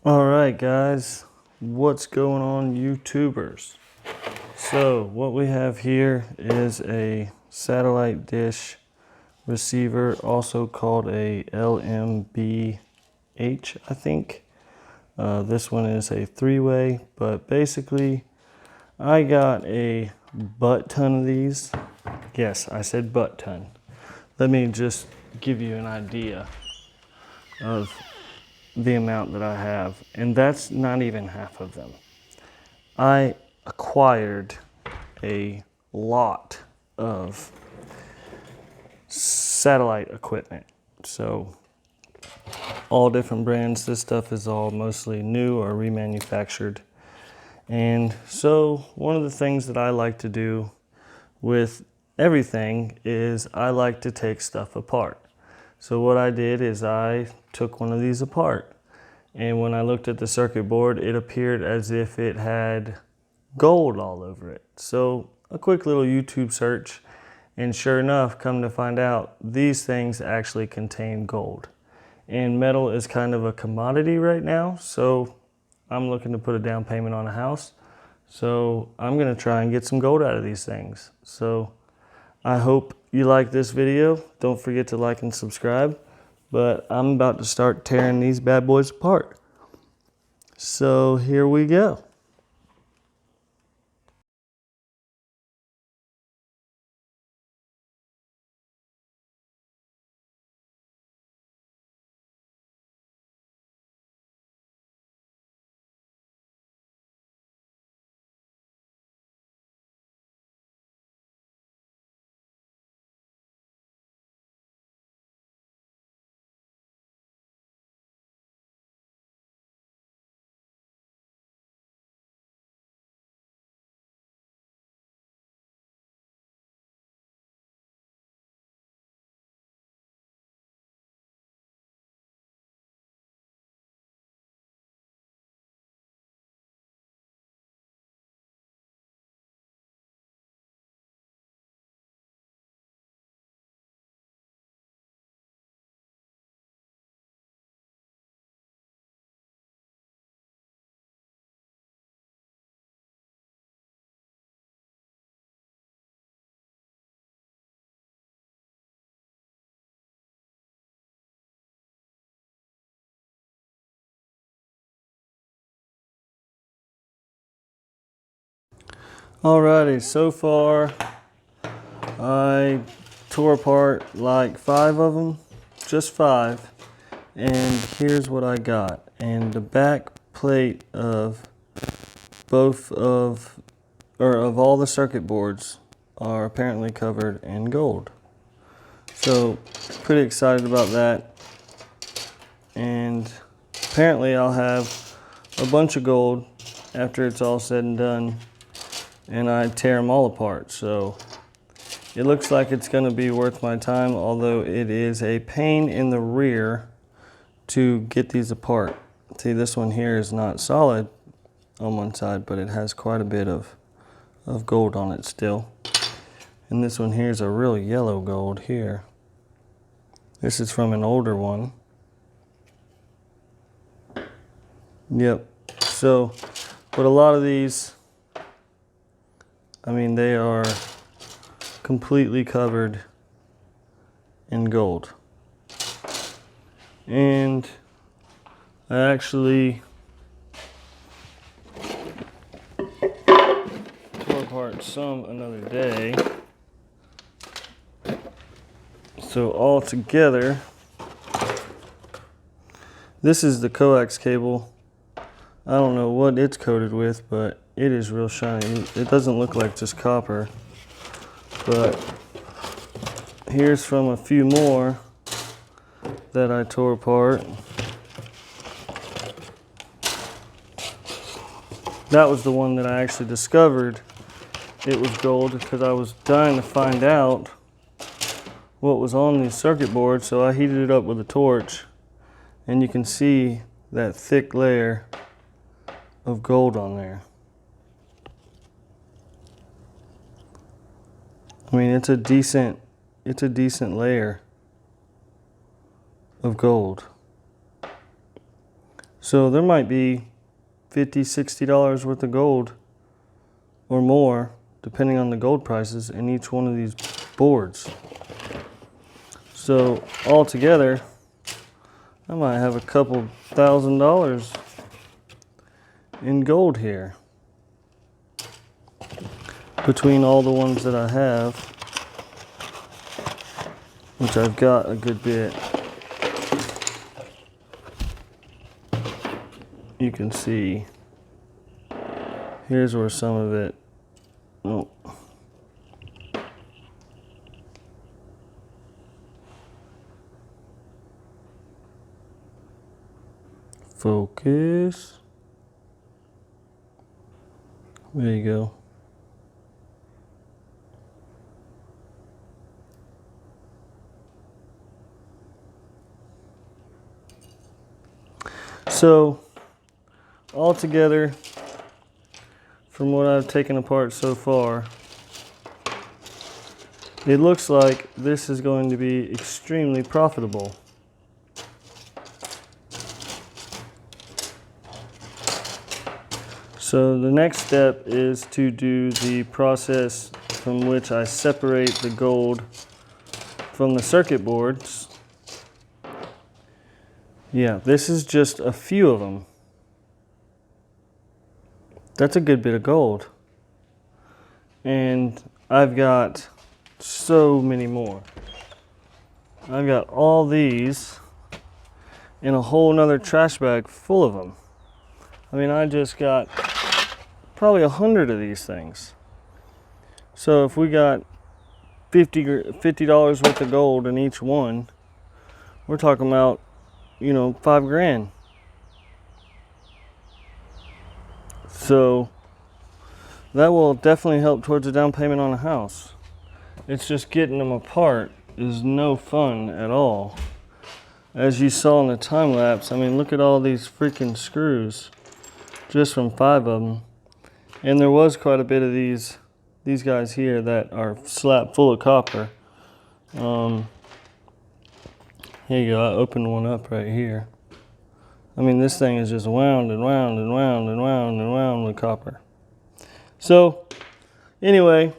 Alright guys, what's going on YouTubers? So what we have here is a satellite dish receiver, also called a LMBH, I think. This one is a three-way, but basically I got a butt ton of these. Yes, I said butt ton. Let me just give you an idea of the amount that I have, and that's not even half of them. I acquired a lot of satellite equipment, so all different brands. This stuff is all mostly new or remanufactured. And so one of the things that I like to do with everything is I like to take stuff apart. So what I did is I took one of these apart, and when I looked at the circuit board, it appeared as if it had gold all over it. So a quick little YouTube search, and sure enough, come to find out, these things actually contain gold. And metal is kind of a commodity right now, so I'm looking to put a down payment on a house. So I'm gonna try and get some gold out of these things. So I hope you like this video. Don't forget to like and subscribe. But I'm about to start tearing these bad boys apart. So here we go. Alrighty, so far I tore apart like 5 of them, just 5. And here's what I got. And the back plate of of all the circuit boards are apparently covered in gold. So pretty excited about that. And apparently I'll have a bunch of gold after it's all said and done, and I tear them all apart. So it looks like it's going to be worth my time, although it is a pain in the rear to get these apart. See, this one here is not solid on one side, but it has quite a bit of gold on it still. And this one here is a real yellow gold here. This is from an older one. Yep. So, but a lot of these, I mean, they are completely covered in gold. And I actually tore apart some another day. So all together, this is the coax cable. I don't know what it's coated with, but it is real shiny. It doesn't look like just copper, but here's from a few more that I tore apart. That was the one that I actually discovered it was gold, because I was dying to find out what was on these circuit boards. So I heated it up with a torch, and you can see that thick layer of gold on there. I mean, it's a decent layer of gold. So there might be $50, $60 worth of gold or more, depending on the gold prices in each one of these boards. So altogether, I might have a couple $1,000s in gold here between all the ones that I have, which I've got a good bit. You can see here's where some of it, oh, focus, there you go. So altogether, from what I've taken apart so far, it looks like this is going to be extremely profitable. So the next step is to do the process from which I separate the gold from the circuit boards. Yeah, this is just a few of them. That's a good bit of gold. And I've got so many more. I've got all these in a whole nother trash bag full of them. I mean, I just got probably 100 of these things. So if we got $50 worth of gold in each one, we're talking about, you know, $5 grand. So that will definitely help towards a down payment on a house. It's just getting them apart is no fun at all. As you saw in the time lapse, I mean, look at all these freaking screws just from 5 of them. And there was quite a bit of these guys here that are slapped full of copper. Here you go, I opened one up right here. I mean, this thing is just wound and wound and wound and wound and wound with copper. So anyway,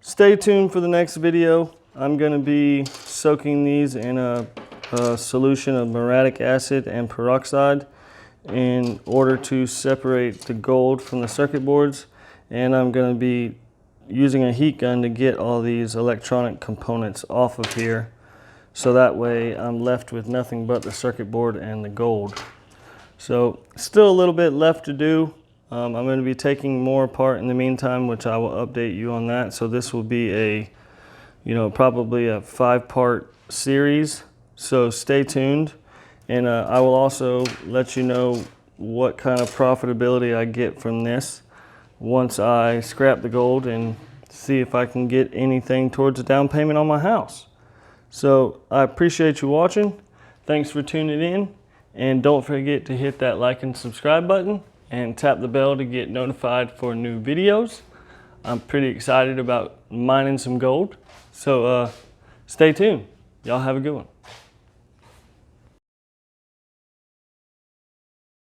stay tuned for the next video. I'm going to be soaking these in a solution of muriatic acid and peroxide in order to separate the gold from the circuit boards. And I'm going to be using a heat gun to get all these electronic components off of here. So that way I'm left with nothing but the circuit board and the gold. So still a little bit left to do. I'm going to be taking more apart in the meantime, which I will update you on that. So this will be a, you know, probably a 5-part series. So stay tuned. And I will also let you know what kind of profitability I get from this once I scrap the gold and see if I can get anything towards a down payment on my house. So I appreciate you watching. Thanks for tuning in. And don't forget to hit that like and subscribe button and tap the bell to get notified for new videos. I'm pretty excited about mining some gold. So stay tuned. Y'all have a good one.